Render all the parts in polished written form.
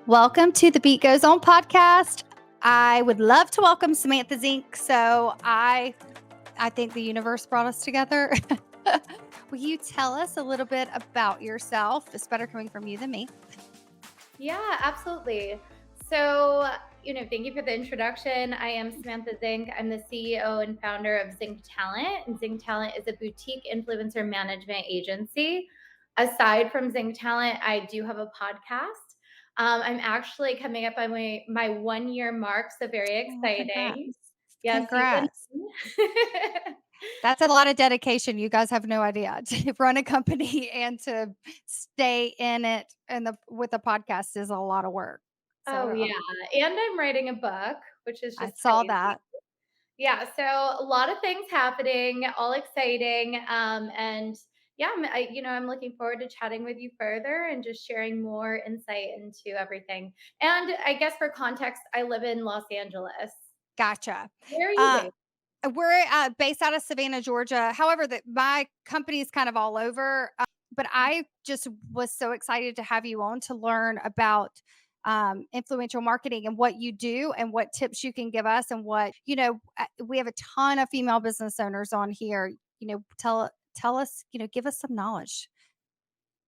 Welcome to the Beat Goes On podcast. I would love to welcome Samantha Zink. I think the universe brought us together. Will you tell us a little bit about yourself? It's better coming from you than me. Yeah, absolutely. So, thank you for the introduction. I am Samantha Zink. I'm the CEO and founder of Zink Talent. And Zink Talent is a boutique influencer management agency. Aside from Zink Talent, I do have a podcast. I'm actually coming up on my 1 year mark, so very Oh, exciting. congrats. Yeah, season. Congrats. That's a lot of dedication. You guys have no idea to run a company and to stay in it and with the podcast is a lot of work. Oh, So yeah. And I'm writing a book, which is I just saw crazy. that. Yeah, so a lot of things happening, all exciting, and yeah, I'm looking forward to chatting with you further and just sharing more insight into everything. And I guess for context, I live in Los Angeles. Gotcha. Where are you Uh, based? We're, based out of Savannah, Georgia. However, my company is kind of all over, but I just was so excited to have you on to learn about, influential marketing and what you do and what tips you can give us and we have a ton of female business owners on here. Tell us, give us some knowledge.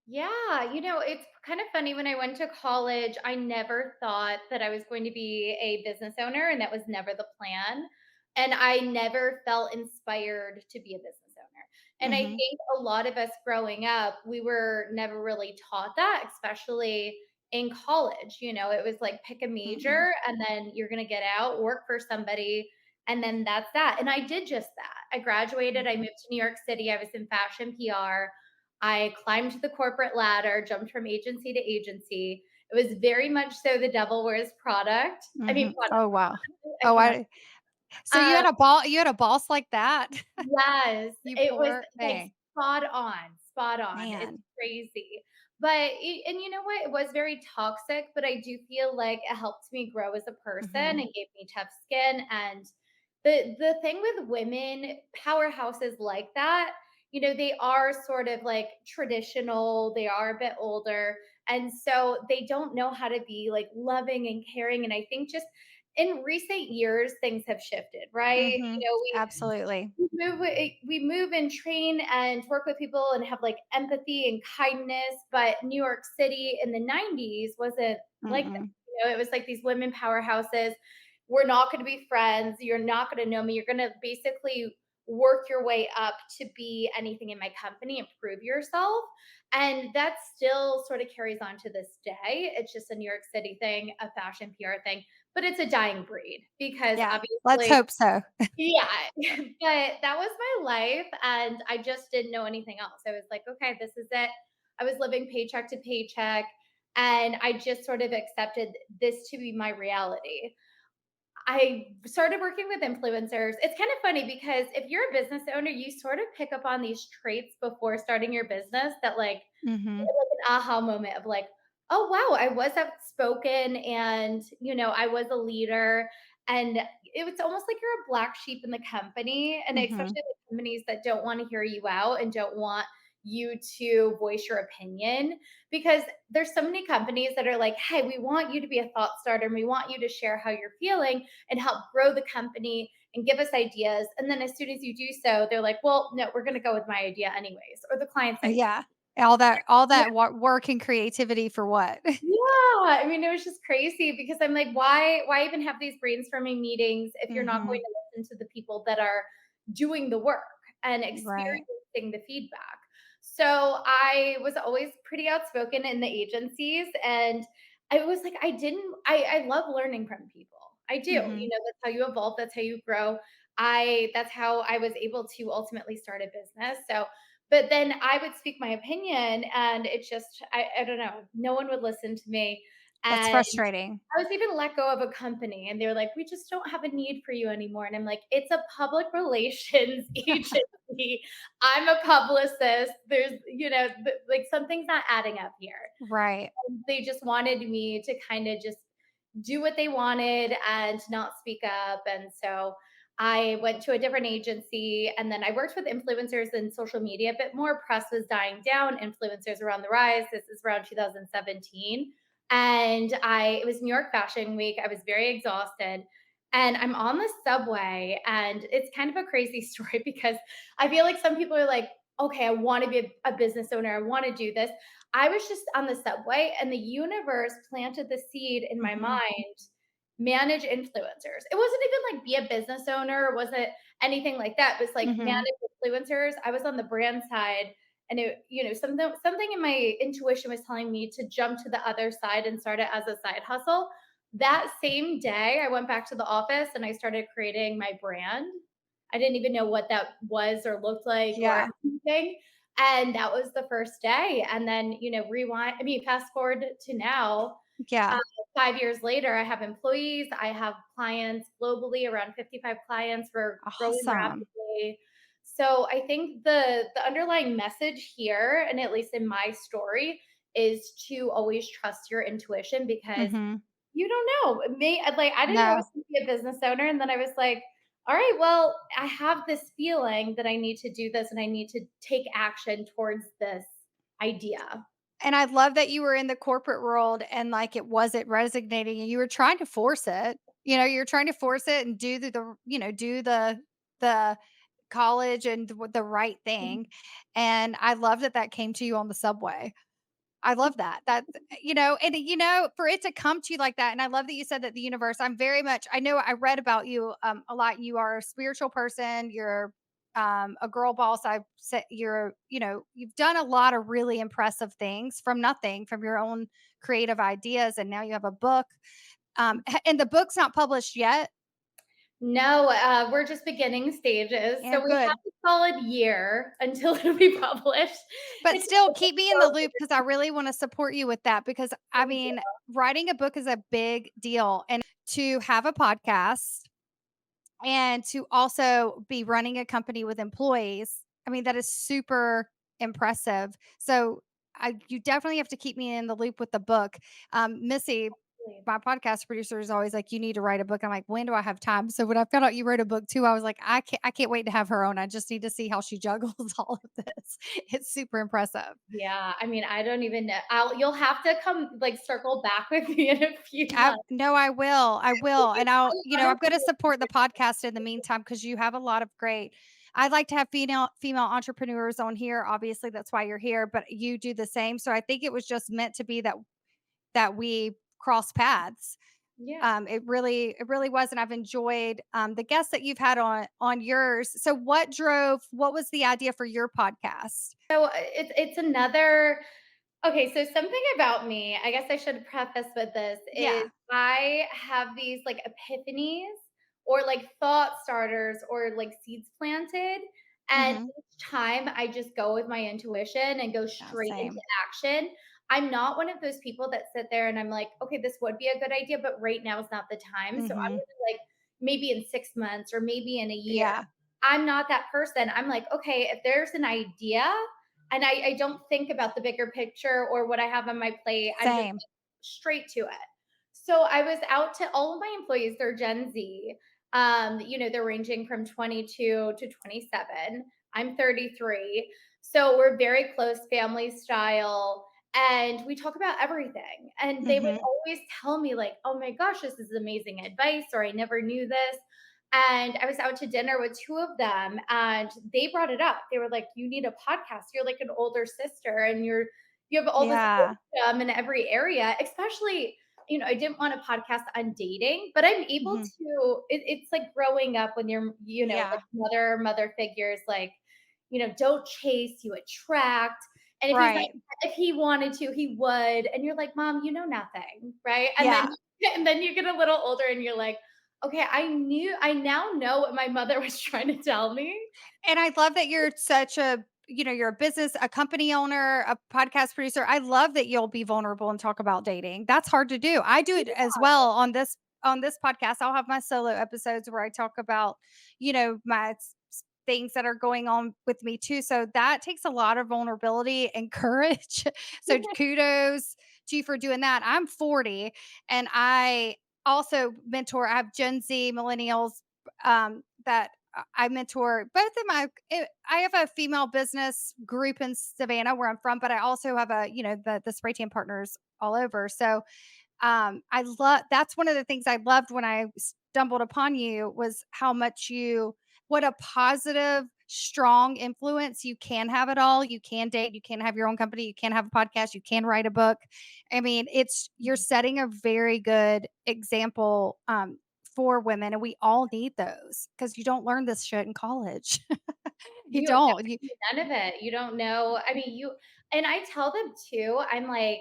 Yeah, it's kind of funny. When I went to college, I never thought that I was going to be a business owner, and that was never the plan. And I never felt inspired to be a business owner. And I Mhm. think a lot of us growing up, we were never really taught that, especially in college. It was like pick a Mm-mm. major and then you're going to get out, work for somebody, and then that's that. And I did just that. I graduated, I Mhm. moved to New York City, I was in fashion PR. I climbed the corporate ladder, jumped from agency to agency. It was very much so the devil wears product. I mean, Mhm. product. Oh, wow. I Oh, cannot. so Um, you had a boss like that? yes, You it was poor like thing. spot on, spot on. It's Man. crazy. And you know what? It was very toxic, but I do feel like it helped me grow as a person and Mhm. gave me tough skin. And the thing with women powerhouses like that, they are sort of like traditional, they are a bit older, and so they don't know how to be like loving and caring. And I think just in recent years things have shifted, right? Mhm. Absolutely. We move and train and work with people and have like empathy and kindness, but New York City in the 90s wasn't like that. Mm-mm. It was like these women powerhouses. We're not going to be friends, you're not going to know me, you're going to basically work your way up to be anything in my company and prove yourself. And that still sort of carries on to this day. It's just a New York City thing, a fashion PR thing, but it's a dying breed because Yeah. Let's obviously, hope so. yeah, but that was my life, and I just didn't know anything else. I was like, okay, this is it. I was living paycheck to paycheck, and I just sort of accepted this to be my reality. I started working with influencers. It's kind of funny because if you're a business owner, you sort of pick up on these traits before starting your business that like Mhm. an aha moment of like, oh wow, I was outspoken and I was a leader. And it was almost like you're a black sheep in the company. And especially Mhm. the companies that don't want to hear you out and don't want you to voice your opinion, because there's so many companies that are like, hey, we want you to be a thought starter and we want you to share how you're feeling and help grow the company and give us ideas. And then as soon as you do so, they're like, well, no, we're going to go with my idea anyways, or the client's idea. Yeah. All that work and creativity for what? Yeah, I mean, it was just crazy because I'm like, why even have these brainstorming meetings if you're not going Mhm. to listen to the people that are doing the work and Right. experiencing the feedback? So I was always pretty outspoken in the agencies, and I was like, I love learning from people. I do. Mhm. That's how you evolve, that's how you grow. That's how I was able to ultimately start a business. So but then I would speak my opinion and it just, I don't know, no one would listen to me. That's And frustrating. I was even let go of a company and they were like, we just don't have a need for you anymore. And I'm like, it's a public relations agency. I'm a publicist. There's, like something's not adding up here. Right. They just wanted me to kind of just do what they wanted and not speak up. And so I went to a different agency and then I worked with influencers in social media a bit more. Press was dying down, influencers were on the rise. This is around 2017. and it was New York Fashion Week. I was very exhausted. And I'm on the subway, and it's kind of a crazy story because I feel like some people are like, okay, I want to be a business owner. I want to do this. I was just on the subway, and the universe planted the seed in my Mhm. mind, manage influencers. It wasn't even like be a business owner, it wasn't anything like that. It was like Mhm. manage influencers. I was on the brand side, and something in my intuition was telling me to jump to the other side and start it as a side hustle. That same day I went back to the office and I started creating my brand. I didn't even know what that was or looked like or Yeah. anything. And that was the first day. And then, rewind, I mean, fast forward to now, uh, Yeah. 5 years later, I have employees, I have clients globally, around 55 clients. We're growing Awesome. rapidly. So I think the underlying message here, and at least in my story, is to always trust your intuition because Mhm. you don't know. I didn't know I was No. gonna be a business owner, and then I was like, all right, well, I have this feeling that I need to do this and I need to take action towards this idea. And I love that you were in the corporate world and, like, it wasn't resonating and you were trying to force it. You're trying to force it and do the college and the right thing, and I love that that came to you on the subway. I love that. For it to come to you like that, and I love that you said that the universe, I know I read about you a lot. You are a spiritual person, you're a girl boss. I said you've done a lot of really impressive things from nothing, from your own creative ideas, and now you have a book. And the book's not published yet. No, we're just beginning stages. Yeah, So we have good. a solid year until it'll be published. But It's still keep me in the so loop because I really want to support you with that because I thank you. mean, writing a book is a big deal. And to have a podcast and to also be running a company with employees, I mean, that is super impressive. So you definitely have to keep me in the loop with the book. Missy, my podcast producer, is always like, "You need to write a book." I'm like, "When do I have time?" So when I found out you wrote a book too, I was like, I can't wait to have her on. I just need to see how she juggles all of this. It's super impressive. Yeah, I mean, I don't even know. You'll have to come like circle back with me in a few I months. No, I will, and I I'm gonna support the podcast in the meantime because you have a lot of great. I like to have female entrepreneurs on here. Obviously, that's why you're here, but you do the same. So I think it was just meant to be that we cross paths. Yeah. It really was, and I've enjoyed the guests that you've had on yours. So what was the idea for your podcast? So it's another. Okay, so something about me, I guess I should preface with this, is Yeah. I have these like epiphanies or like thought starters or like seeds planted. And Hmm. each time I just go with my intuition and go Yeah, straight into same. action. I'm not one of those people that sit there and I'm like, okay, this would be a good idea, but right now is not the time. So I'm Hmm. gonna like maybe in 6 months or maybe in a year. Yeah, I'm not that person. I'm like, okay, if there's an idea, and I don't think about the bigger picture or what I have on my plate. I'm just same. straight to it. So I was out to all of my employees, they're Gen Z. They're ranging from 22 to 27. I'm 33. So we're very close family style and we talk about everything. And they would Hmm. always tell me like, "Oh my gosh, this is amazing advice," or "I never knew this." And I was out to dinner with two of them and they brought it up. They were like, "You need a podcast. You're like an older sister and you have all this Yeah. wisdom in every area." Especially, I didn't want a podcast on dating, but I'm able Hmm. to it's like growing up when you're, like Yeah. mother figures like, don't chase, you attract. And if he's like Right. if he wanted to, he would. And you're like, "Mom, you know nothing." Right? And then Yeah. and then you get a little older and you're like, okay, I now know what my mother was trying to tell me. And I love that you're such you're a business, a company owner, a podcast producer. I love that you'll be vulnerable and talk about dating. That's hard to do. I do it as well on this podcast. I'll have my solo episodes where I talk about, my things that are going on with me too. So that takes a lot of vulnerability and courage. So kudos to you for doing that. I'm 40 and I also mentor, I have Gen Z millennials that I mentor both of I have a female business group in Savannah where I'm from, but I also have the spray tan partners all over. So I love that's one of the things I loved when I stumbled upon you was how much you what a positive, strong influence you can have it all. You can date, you can have your own company, you can have a podcast, you can write a book. I mean, it's you're setting a very good example for women, and we all need those because you don't learn this shit in college. You You don't. You none of it. You don't know. I mean, you and I tell them too, I'm like,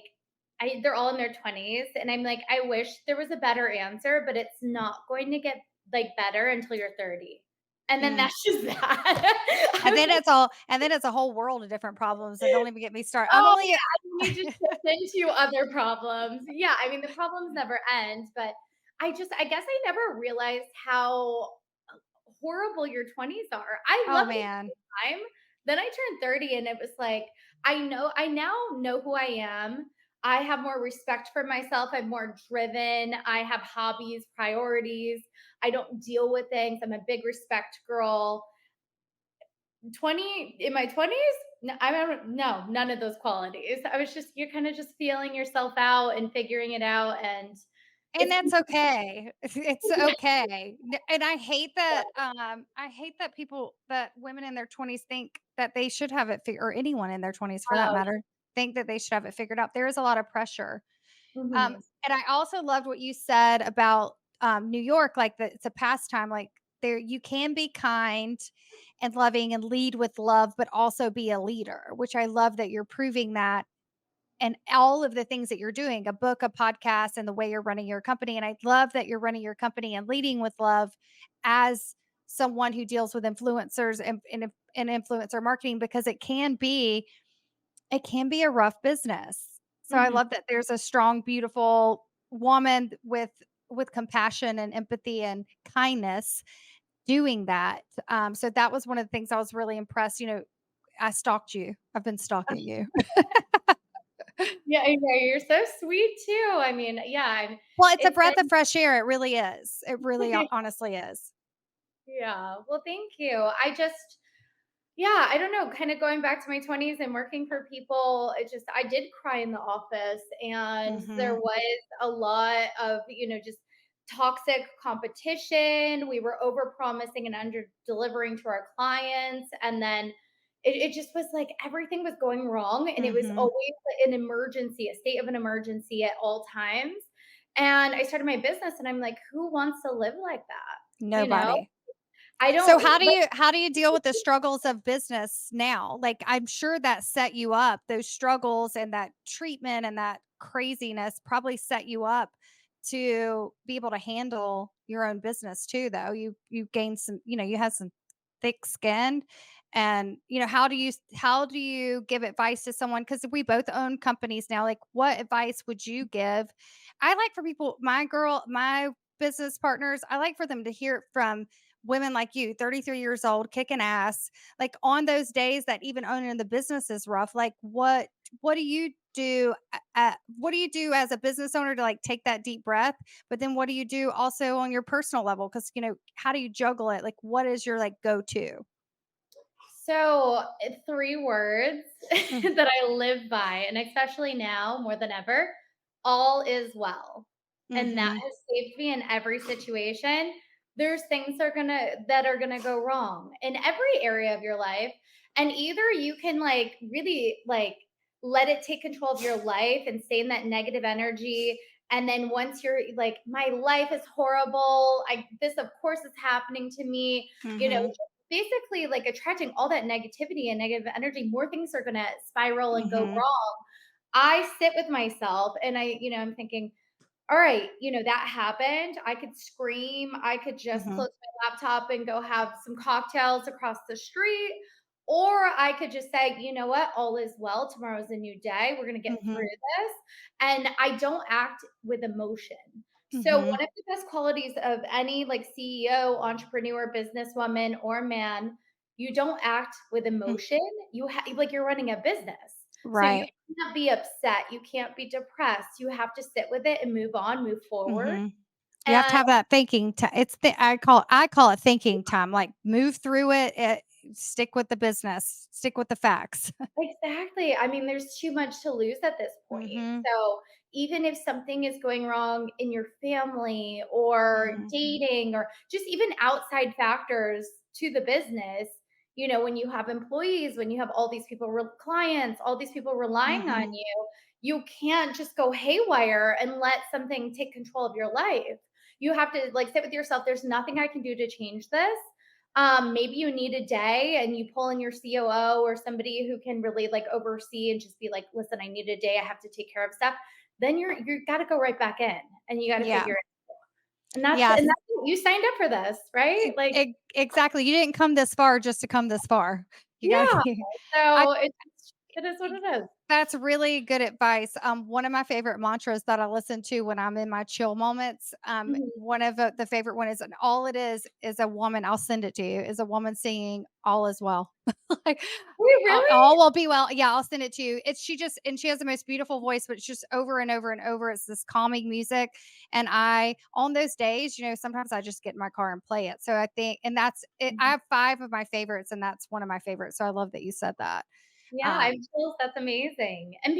they're all in their 20s, and I'm like, I wish there was a better answer, but it's not going to get like better until you're 30. And then mm. that's just that. And then it's a whole world of different problems, and don't even get me started. I'm Oh, only yeah, you need to shift into other problems. Yeah, I mean, the problems never end, but I guess I never realized how horrible your 20s are. I oh, loved it man. at the time. Then I turned 30 and it was like, I now know who I am. I have more respect for myself. I'm more driven. I have hobbies, priorities. I don't deal with things. I'm a big respect girl. 20 in my 20s, no, I don't no, none of those qualities. I was just you're kind of just feeling yourself out and figuring it out and And it's that's okay. It's okay. And I hate that people that women in their 20s think that they should have it or anyone in their 20s for that oh, matter, think that they should have it figured out. There is a lot of pressure. mhm, And I also loved what you said about, New York, like, that it's a pastime, like, there you can be kind and loving and lead with love, but also be a leader, which I love that you're proving that and all of the things that you're doing, a book, a podcast, and the way you're running your company, and I love that you're running your company and leading with love as someone who deals with influencers and influencer marketing because it can be a rough business. So I mhm. love that there's a strong, beautiful woman with compassion and empathy and kindness doing that. So that was one of the things I was really impressed. I stalked you. I've been stalking you. Yeah, I know, you're so sweet too. I mean, yeah, Well, it's a it's breath of been fresh air. It really is. It really honestly is. yeah, well, thank you. Yeah, I don't know, kind of going back to my 20s and working for people, I did cry in the office and there Mhm. was a lot of, just toxic competition. We were over promising and under delivering to our clients. And then it just was like everything was going wrong. And it was Mhm. always an emergency, a state of an emergency at all times. And I started my business and I'm like, who wants to live like that? You know, Nobody. I So don't how do you deal with the struggles of business now? Like, I'm sure that set you up. Those struggles and that treatment and that craziness probably set you up to be able to handle your own business too, though. You gained some, you had some thick skin. And, how do you give advice to someone? Because we both own companies now. Like, what advice would you give? I like for people, my business partners, I like for them to hear it from women like you, 33 years old, kicking ass, like on those days that even owning the business is rough, like what do you do? What do you do as a business owner to like take that deep breath? But then what do you do also on your personal level? Because how do you juggle it? Like, what is your like go to? So, 3 words Mm-hmm. that I live by, and especially now more than ever, all is well. And that Mm-hmm. has saved me in every situation. There's things that are gonna go wrong in every area of your life. And either you can like really like let it take control of your life and stay in that negative energy. And then once you're like, my life is horrible. This of course is happening to me, Mm-hmm. basically like attracting all that negativity and negative energy, more things are going to spiral and go Mm-hmm. wrong. I sit with myself and I'm thinking, all right, that happened. I could scream. I could just Mm-hmm. close my laptop and go have some cocktails across the street. Or I could just say, you know what, all is well. Tomorrow's a new day. We're going to get through Mm-hmm. this. And I don't act with emotion. So, Mm-hmm. one of the best qualities of any like CEO, entrepreneur, businesswoman, or man, you don't act with emotion. Like you're running a business. So, you Right. can't be upset, you can't be depressed, you have to sit with it and move on, move forward. Mm-hmm. You have to have that thinking ti it's the I call it thinking time, like, move through it, stick with the business, stick with the facts. Exactly. I mean, there's too much to lose at this point. Mhm, So, even if something is going wrong in your family or mhm, dating or just even outside factors to the business, when you have employees, when you have all these people, clients, all these people relying on mhm, you, you can't just go haywire and let something take control of your life. You have to like sit with yourself. There's nothing I can do to change this. Maybe you need a day and you pull in your COO or somebody who can really like oversee and just be like, listen, I need a day. I have to take care of stuff. Then you got to go right back in and you got to yeah, figure it. And that's yes, you signed up for this, right? Like, exactly, you didn't come this far just to come this far. You gotta yeah. I So it is what it is. That's really good advice. One of my favorite mantras that I listen to when I'm in my chill moments, Mhm. one of the favorite one is, and all it is a woman. I'll send it to you. Is a woman singing "All is well." Like Wait, really? all will be well. Yeah, I'll send it to you. It's she just and she has the most beautiful voice, but it's just over and over and over. It's this calming music, and I on those days, sometimes I just get in my car and play it. So I think, and that's it. I have five of my favorites, and that's one of my favorites. So I love that you said that. Yeah, I have Um, chills, that's amazing. And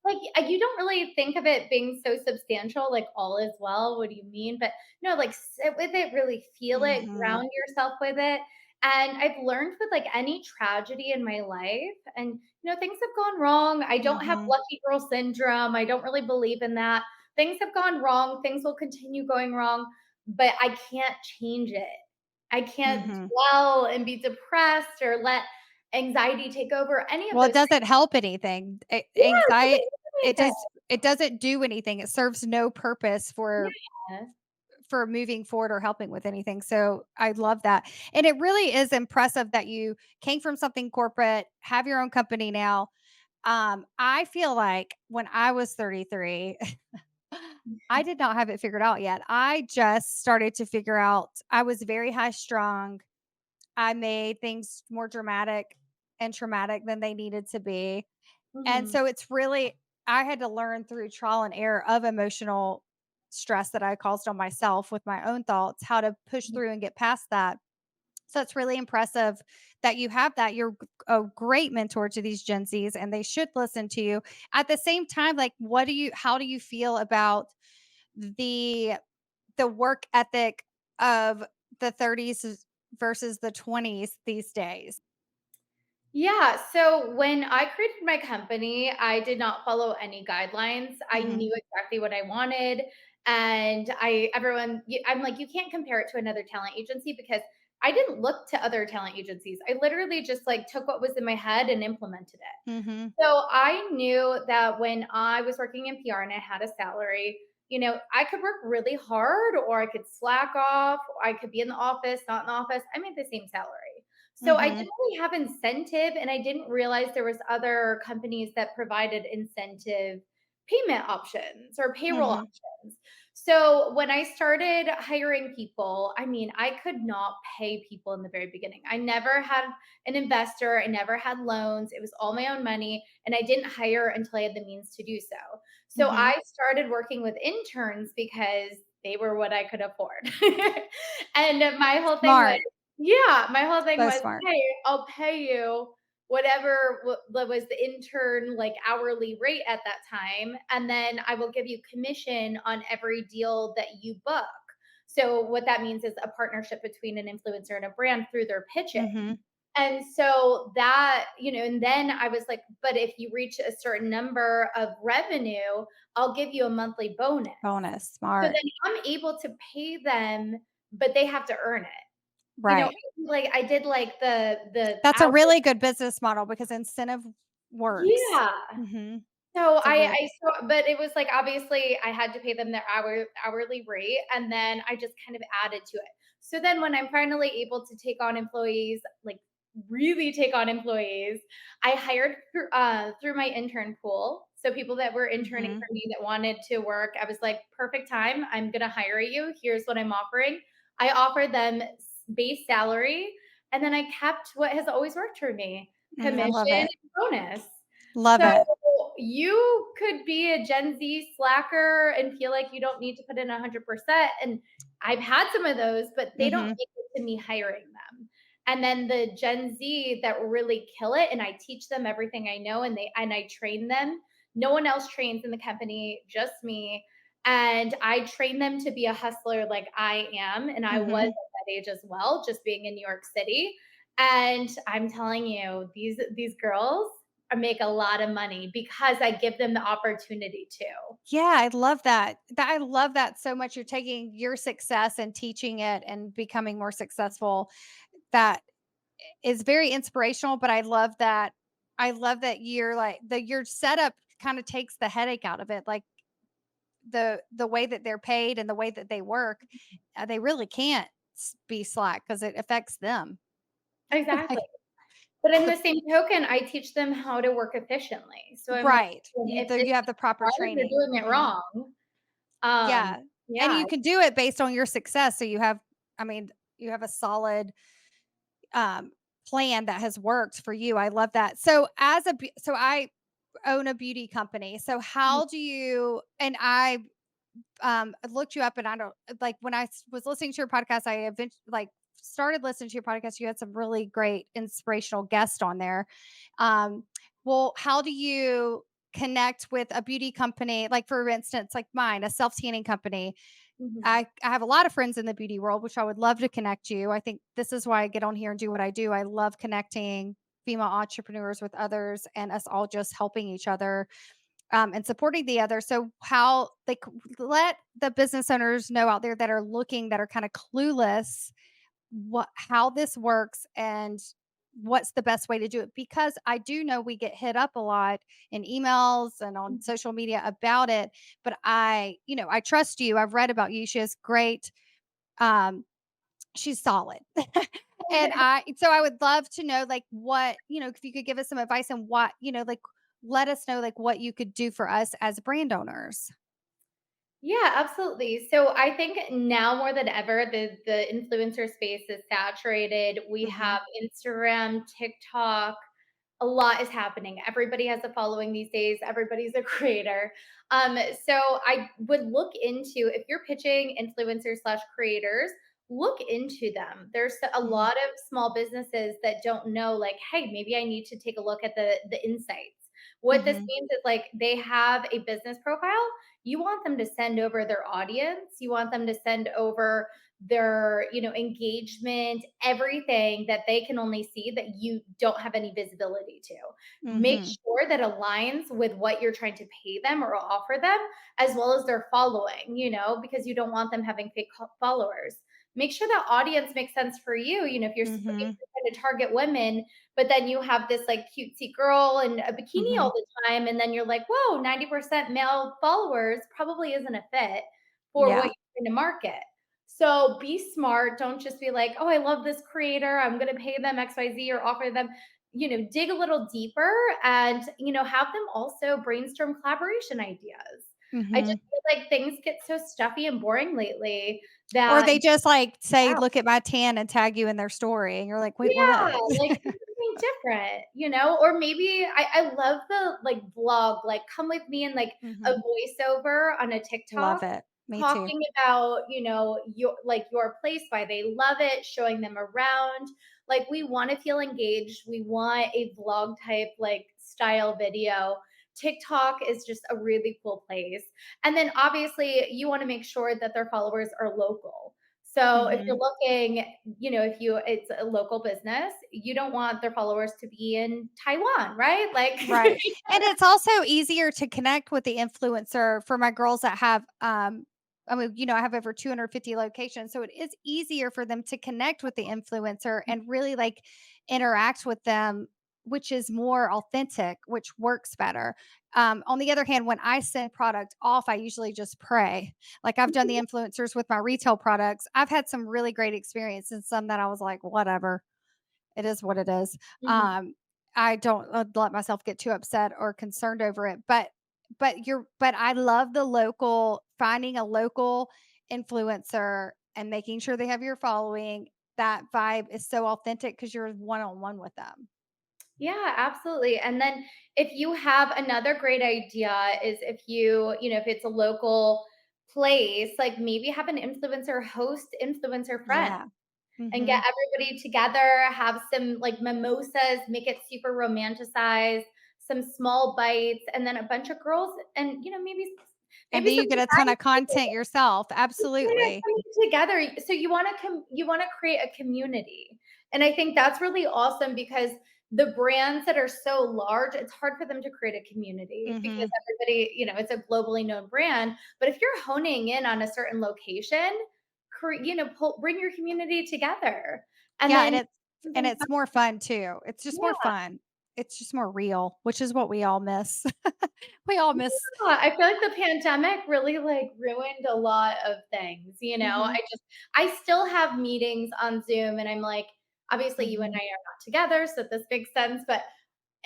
like, you don't really think of it being so substantial, like, all is well, what do you mean? But no, like, sit with it, really feel it, mhm, ground yourself with it. And I've learned with, like, any tragedy in my life and, things have gone wrong. I don't have mhm. lucky girl syndrome. I don't really believe in that. Things have gone wrong. Things will continue going wrong, but I can't change it. I can't Mhm. dwell and be depressed or let anxiety take over, any of Well, it those doesn't help anything. yeah, it Anxiety doesn't it do does it doesn't do anything. It serves no purpose anything. for moving forward or helping with anything. So, I love that. And it really is impressive that you came from something corporate, have your own company now. I feel like when I was 33, I did not have it figured out yet. I just started to figure out I was very high strung. I made things more dramatic and traumatic than they needed to be. And Mhm, so it's really I had to learn through trial and error of emotional stress that I caused on myself with my own thoughts, how to push mhm. through and get past that. So it's really impressive that you have that. You're a great mentor to these Gen Zs and they should listen to you. At the same time, like how do you feel about the work ethic of the 30s versus the 20s these days? Yeah, so when I created my company, I did not follow any guidelines. I Mhm. knew exactly what I wanted, and I'm like, "You can't compare it to another talent agency," because I didn't look to other talent agencies. I literally just, like, took what was in my head and implemented it. Mhm. So I knew that when I was working in PR and I had a salary, I could work really hard or I could slack off, or I could be in the office, not in the office. I made the same salary. So I didn't Mhm. really have incentive and I didn't realize there was other companies that provided incentive payment options or payroll Mhm. options. So when I started hiring people, I mean, I could not pay people in the very beginning. I never had an investor, I never had loans. It was all my own money and I didn't hire until I had the means to do so. So Mhm. I started working with interns because they were what I could afford. And my whole thing was, Smart. yeah, my whole thing So was, smart. hey, I'll pay you whatever was the intern like hourly rate at that time. And then I will give you commission on every deal that you book. So what that means is a partnership between an influencer and a brand through their pitching. Mhm. And so that, and then I was like, but if you reach a certain number of revenue, I'll give you a monthly bonus. Bonus. So Smart. then I'm able to pay them, but they have to earn it. Right. Like I did like the That's a hour. really good business model because incentive works. Yeah. Mhm. So It's a really I saw, but it was like obviously I had to pay them their hourly rate, and then I just kind of added to it. So then when I'm finally able to take on employees, like really take on employees, I hired through my intern pool. So people that were interning Mhm. for me that wanted to work, I was like, perfect time. I'm gonna hire you. Here's what I'm offering. I offered them base salary, and then I kept what has always worked for me: I love commission it. and bonus. Love So it. you could be a Gen Z slacker and feel like you don't need to put in 100%. And I've had some of those, but they don't Mhm. make it to me hiring them. And then the Gen Z that really kill it, and I teach them everything I know, and I train them. No one else trains in the company, just me. And I train them to be a hustler like I am, and I was at Mhm. that age as well, just being in New York City. And I'm telling you, these girls make a lot of money because I give them the opportunity to. Yeah, I love that. I love that so much. You're taking your success and teaching it and becoming more successful. That is very inspirational, but I love that you're like your setup kind of takes the headache out of it. Like the way that they're paid and the way that they work, they really can't be slack because it affects them. Exactly. Like, But in the same token, I teach them how to work efficiently. So I'm like, right. if this You have the is proper hard, they're training. doing it Mhm. wrong. Um, Yeah. And yeah. you can do it based on your success. So I mean, you have a solid um, plan that has worked for you. I love that. So I own a beauty company. So Mhm, how do you and I looked you up and I don't like when was listening to your podcast, I eventually started listening to your podcast. You had some really great inspirational guests on there. Um, well, how do you connect with a beauty company? Like for instance, like mine, a self tanning company. mhm, I have a lot of friends in the beauty world, which I would love to connect you. I think this is why I get on here and do what I do. I love connecting female entrepreneurs with others and us all just helping each other and supporting the other. So, how let the business owners know out there that are looking, that are kind of clueless, how this works and what's the best way to do it. Because I do know we get hit up a lot in emails and on mhm. social media about it. But I trust you. I've read about you. She has great, um, she's solid. And I would love to know like what, if you could give us some advice and what, like let us know like what you could do for us as brand owners. Yeah, absolutely. So I think now more than ever, the influencer space is saturated. We Mhm. have Instagram, TikTok, a lot is happening. Everybody has a following these days. Everybody's a creator. So I would look into if you're pitching influencers slash creators, look into them. There's a Mhm. lot of small businesses that don't know, like, hey, maybe I need to take a look at the insights. What this Mhm. means is like they have a business profile. You want them to send over their audience. You want them to send over their engagement, everything that they can only see that you don't have any visibility to. Make Mhm. sure that aligns with what you're trying to pay them or offer them, as well as their following, because you don't want them having fake followers. Make sure that audience makes sense for you. If you're Mhm. trying to target women, but then you have this like cutesy girl in a bikini all Mhm. the time, and then you're like, whoa, 90% male followers probably isn't a fit for what Yeah. you're trying to market. So be smart. Don't just be like, oh, I love this creator. I'm going to pay them XYZ or offer them, dig a little deeper and, have them also brainstorm collaboration ideas. I just Mhm. feel like things get so stuffy and boring lately Or that, they just like say, wow, "Look at my tan," and tag you in their story, and you're like, "Wait, yeah, what?" like do something different, or maybe I love the like vlog, like come with me and like a Mhm. voiceover on a TikTok Love it. Me too. talking about, your place, why they love it, showing them around. Like we want to feel engaged. We want a vlog type like style video. TikTok is just a really cool place. And then obviously you want to make sure that their followers are local. So if you're Mhm. looking, if it's a local business, you don't want their followers to be in Taiwan, right? Like, Right. And it's also easier to connect with the influencer for my girls that have, I mean, I have over 250 locations. So it is easier for them to connect with the influencer and really like interact with them, which is more authentic, which works better. On the other hand, when I send product off, I usually just pray. Like I've done the influencers with my retail products. I've had some really great experience and some that I was like, whatever, it is what it is. Mhm. Um, I don't let myself get too upset or concerned over it, but I love the local finding a local influencer and making sure they have your following. That vibe is so authentic because you're one on one with them. Yeah, absolutely. And then if you have another great idea is if if it's a local place, like maybe have an influencer host influencer friend Yeah. and get Mhm. everybody together, have some like mimosas, make it super romanticized, some small bites, and then a bunch of girls and And maybe then some you get a ton of guys content yourself. kind of Absolutely. coming together. So you want to create a community. And I think that's really awesome because the brands that are so large, it's hard for them to create a community because Mhm. everybody, it's a globally known brand. But if you're honing in on a certain location, bring your community together, and Yeah, then and something. it's more fun too. It's just more Yeah, fun. It's just more real, which is what we all miss. We all miss. I feel like the pandemic really like ruined a lot of things. Mhm. I still have meetings on Zoom, and I'm like, obviously you and I Mhm. are not together, so this makes sense. But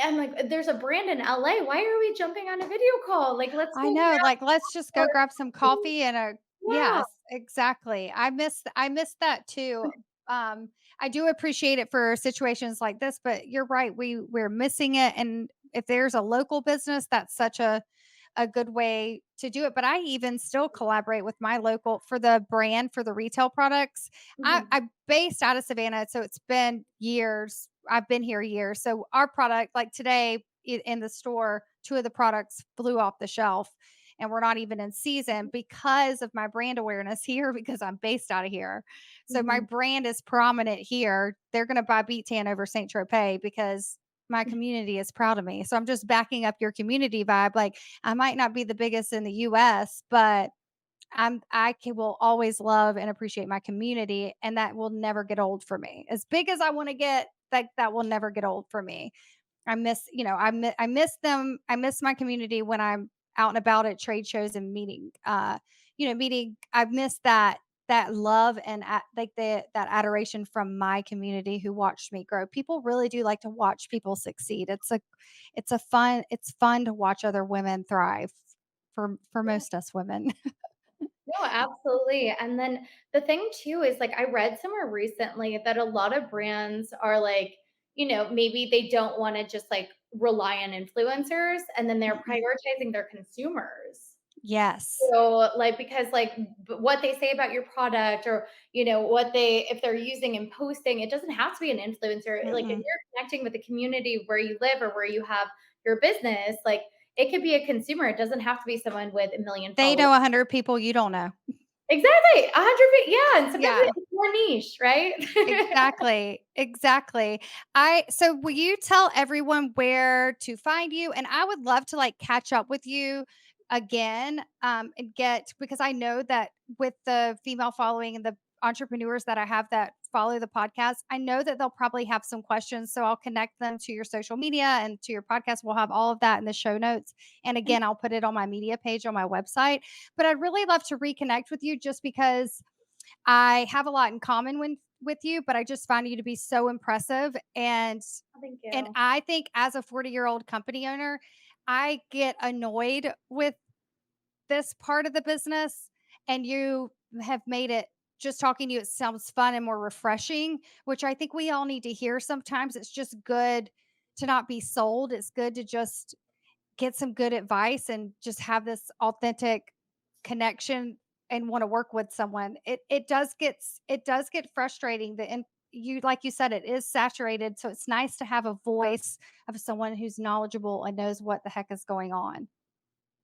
I'm like, there's a brand in LA. Why are we jumping on a video call? Like, let's I go know, grab like, let's just go or grab some coffee and a yeah. yes, exactly. I miss that too. Um, I do appreciate it for situations like this, but you're right, we're missing it, and if there's a local business, that's such a good way to do it. But I even still collaborate with my local for the brand for the retail products. Mhm, I'm based out of Savannah, so it's been years. I've been here years. So our product, like today in the store, two of the products flew off the shelf and we're not even in season because of my brand awareness here because I'm based out of here. So my mhm. brand is prominent here. They're going to buy Beat Tan over St. Tropez because my community is proud of me. So I'm just backing up your community vibe. Like I might not be the biggest in the US, but will always love and appreciate my community and that will never get old for me. As big as I want to get, that will never get old for me. I miss them. I miss my community when I'm out and about at trade shows and meeting. I've missed that love and that adoration from my community who watched me grow. People really do like to watch people succeed. It's fun to watch other women thrive for most us women. No, absolutely. And then the thing too is like I read somewhere recently that a lot of brands are like, maybe they don't want to just like rely on influencers and then they're Mm-mm. prioritizing their consumers. Yes. So like because like what they say about your product or what they if they're using and posting, it doesn't have to be an influencer. Like if Mm-mm. you're connecting with the community where you live or where you have your business, like it could be a consumer. It doesn't have to be someone with a million They followers. know 100 people you don't know. Exactly, 100 feet, yeah, and sometimes Yeah. it's more niche, right? Exactly, exactly. I so will you tell everyone where to find you? And I would love to like catch up with you again and get because I know that with the female following and the entrepreneurs that I have that follow the podcast, I know that they'll probably have some questions. So I'll connect them to your social media and to your podcast. We'll have all of that in the show notes. And again, I'll put it on my media page on my website. But I'd really love to reconnect with you just because I have a lot in common with you, but I just find you to be so impressive. Thank And you. I think as a 40-year-old company owner, I get annoyed with this part of the business. And you have made it just talking to you, it sounds fun and more refreshing, which I think we all need to hear sometimes. It's just good to not be sold. It's good to just get some good advice and just have this authentic connection and want to work with someone. It does get frustrating. You like you said, it is saturated. So it's nice to have a voice of someone who's knowledgeable and knows what the heck is going on.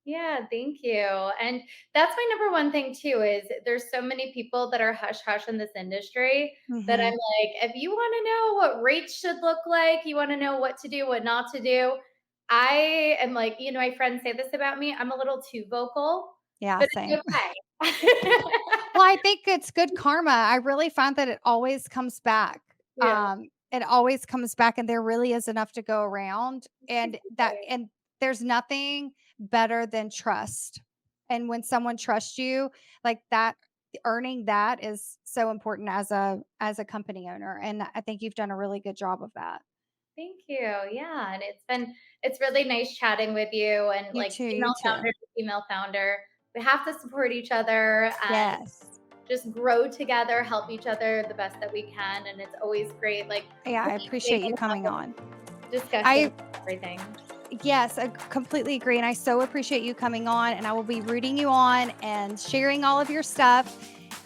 Yeah, thank you, and that's my number one thing too is there's so many people that are hush hush in this industry that I'm Hmm. like, if you wanna know what rates should look like, you wanna know what to do, what not to do, I am like my friends say this about me, I'm a little too vocal, Yeah, but same. it's okay. Well, I think it's good karma. I really find that it always comes back. Yeah, It always comes back and there really is enough to go around exactly. and there's nothing better than trust. And when someone trusts you like that, earning that is so important as a company owner. And I think you've done a really good job of that. Thank you. Yeah, and it's really nice chatting with you and You like too, you female too. founder to female founder. We have to support each other and Yes. just grow together, help each other the best that we can. And it's always great, like Yeah, I connecting appreciate you and coming having on. discussions I and everything. Yes, I completely agree. And I so appreciate you coming on. And I will be rooting you on and sharing all of your stuff.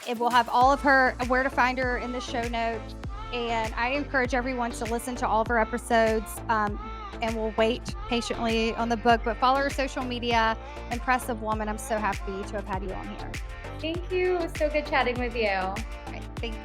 It will have all of her where to find her in the show notes. And I encourage everyone to listen to all of her episodes. And we'll wait patiently on the book. But follow her social media. Impressive woman. I'm so happy to have had you on here. Thank you. It was so good chatting with you. All right, thanks.